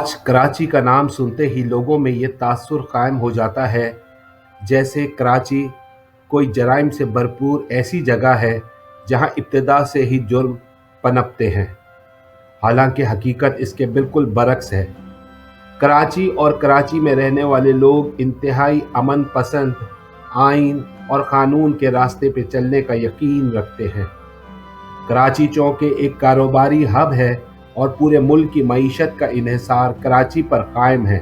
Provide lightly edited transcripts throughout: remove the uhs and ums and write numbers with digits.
آج کراچی کا نام سنتے ہی لوگوں میں یہ تاثر قائم ہو جاتا ہے جیسے کراچی کوئی جرائم سے بھرپور ایسی جگہ ہے جہاں ابتدا سے ہی جرم پنپتے ہیں، حالانکہ حقیقت اس کے بالکل برعکس ہے۔ کراچی اور کراچی میں رہنے والے لوگ انتہائی امن پسند، آئین اور قانون کے راستے پہ چلنے کا یقین رکھتے ہیں۔ کراچی چونکہ ایک کاروباری ہب ہے اور پورے ملک کی معیشت کا انحصار کراچی پر قائم ہے،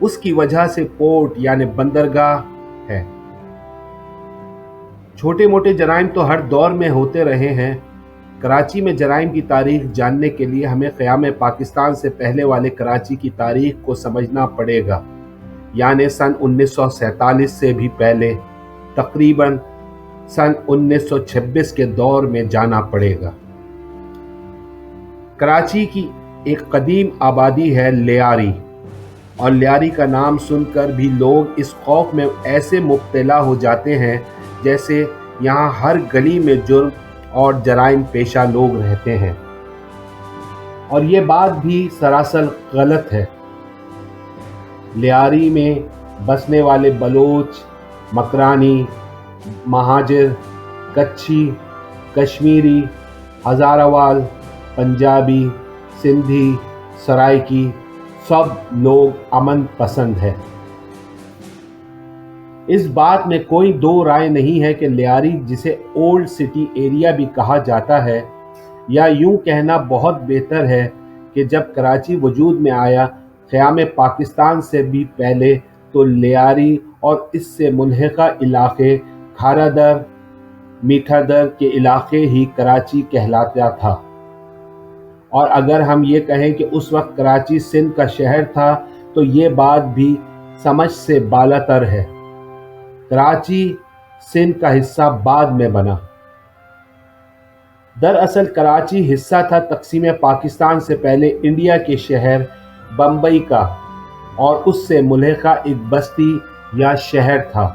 اس کی وجہ سے پورٹ یعنی بندرگاہ ہے۔ چھوٹے موٹے جرائم تو ہر دور میں ہوتے رہے ہیں۔ کراچی میں جرائم کی تاریخ جاننے کے لیے ہمیں قیام پاکستان سے پہلے والے کراچی کی تاریخ کو سمجھنا پڑے گا، یعنی سن 1947 سے بھی پہلے، تقریباً سن 1926 کے دور میں جانا پڑے گا۔ کراچی کی ایک قدیم آبادی ہے لیاری، اور لیاری کا نام سن کر بھی لوگ اس خوف میں ایسے مبتلا ہو جاتے ہیں جیسے یہاں ہر گلی میں جرم اور جرائم پیشہ لوگ رہتے ہیں، اور یہ بات بھی سراسر غلط ہے۔ لیاری میں بسنے والے بلوچ، مکرانی، مہاجر، کچھی، کشمیری، ہزاروال، پنجابی، سندھی، سرائکی سب لوگ امن پسند ہیں۔ اس بات میں کوئی دو رائے نہیں ہے کہ لیاری، جسے اولڈ سٹی ایریا بھی کہا جاتا ہے، یا یوں کہنا بہت بہتر ہے کہ جب کراچی وجود میں آیا قیام پاکستان سے بھی پہلے، تو لیاری اور اس سے ملحقہ علاقے کھارا در، میٹھا در کے علاقے ہی کراچی کہلاتا تھا۔ اور اگر ہم یہ کہیں کہ اس وقت کراچی سندھ کا شہر تھا تو یہ بات بھی سمجھ سے بالاتر ہے۔ کراچی سندھ کا حصہ بعد میں بنا۔ دراصل کراچی حصہ تھا تقسیم پاکستان سے پہلے انڈیا کے شہر بمبئی کا، اور اس سے ملحقہ ایک بستی یا شہر تھا۔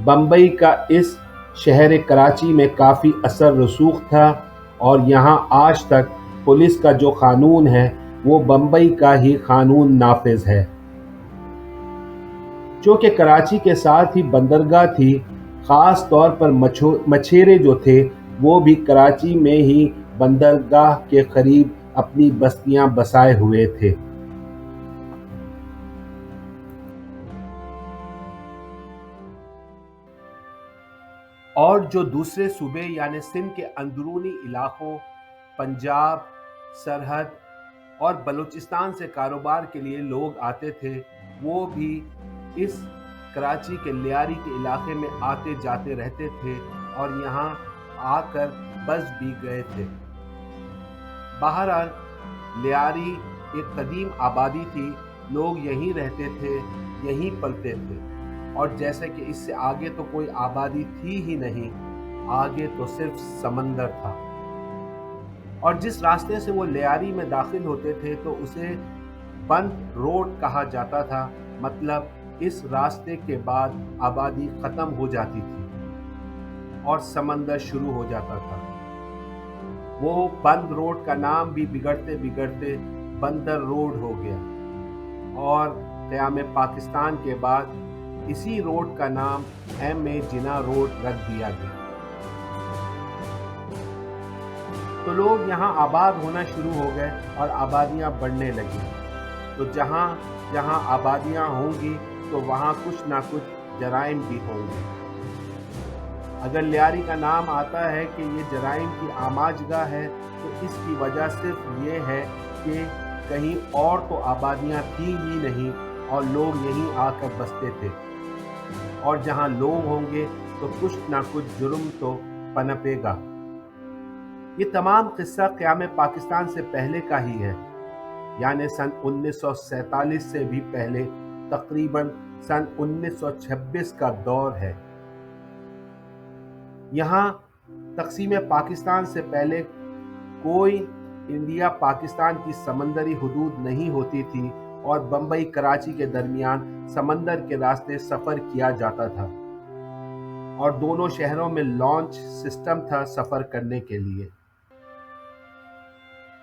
بمبئی کا اس شہر کراچی میں کافی اثر رسوخ تھا، اور یہاں آج تک پولیس کا جو قانون ہے وہ بمبئی کا ہی قانون نافذ ہے۔ چونکہ کراچی کے ساتھ ہی بندرگاہ تھی، خاص طور پر مچھیرے جو تھے وہ بھی کراچی میں ہی بندرگاہ کے قریب اپنی بستیاں بسائے ہوئے تھے۔ اور جو دوسرے صوبے یعنی سندھ کے اندرونی علاقوں، پنجاب، سرحد اور بلوچستان سے کاروبار کے لیے لوگ آتے تھے، وہ بھی اس کراچی کے لیاری کے علاقے میں آتے جاتے رہتے تھے اور یہاں آ کر بس بھی گئے تھے۔ بہرحال لیاری ایک قدیم آبادی تھی، لوگ یہیں رہتے تھے، یہیں پلتے تھے، اور جیسے کہ اس سے آگے تو کوئی آبادی تھی ہی نہیں، آگے تو صرف سمندر تھا۔ اور جس راستے سے وہ لیاری میں داخل ہوتے تھے تو اسے بند روڈ کہا جاتا تھا، مطلب اس راستے کے بعد آبادی ختم ہو جاتی تھی اور سمندر شروع ہو جاتا تھا۔ وہ بند روڈ کا نام بھی بگڑتے بگڑتے بندر روڈ ہو گیا، اور قیام پاکستان کے بعد اسی روڈ کا نام ایم اے جناح روڈ رکھ دیا گیا۔ تو لوگ یہاں آباد ہونا شروع ہو گئے اور آبادیاں بڑھنے لگیں۔ تو جہاں جہاں آبادیاں ہوں گی تو وہاں کچھ نہ کچھ جرائم بھی ہوں گے۔ اگر لیاری کا نام آتا ہے کہ یہ جرائم کی آماج گاہ ہے تو اس کی وجہ صرف یہ ہے کہ کہیں اور تو آبادیاں تھیں ہی نہیں اور لوگ یہیں آ کر بستے تھے، اور جہاں لوگ ہوں گے تو کچھ نہ کچھ جرم تو پنپے گا۔ یہ تمام قصہ قیام پاکستان سے پہلے کا ہی ہے، یعنی سن 1947 سے بھی پہلے، تقریباً سن 1926 کا دور ہے۔ یہاں تقسیم پاکستان سے پہلے کوئی انڈیا پاکستان کی سمندری حدود نہیں ہوتی تھی، اور بمبئی کراچی کے درمیان سمندر کے راستے سفر کیا جاتا تھا، اور دونوں شہروں میں لانچ سسٹم تھا سفر کرنے کے لیے۔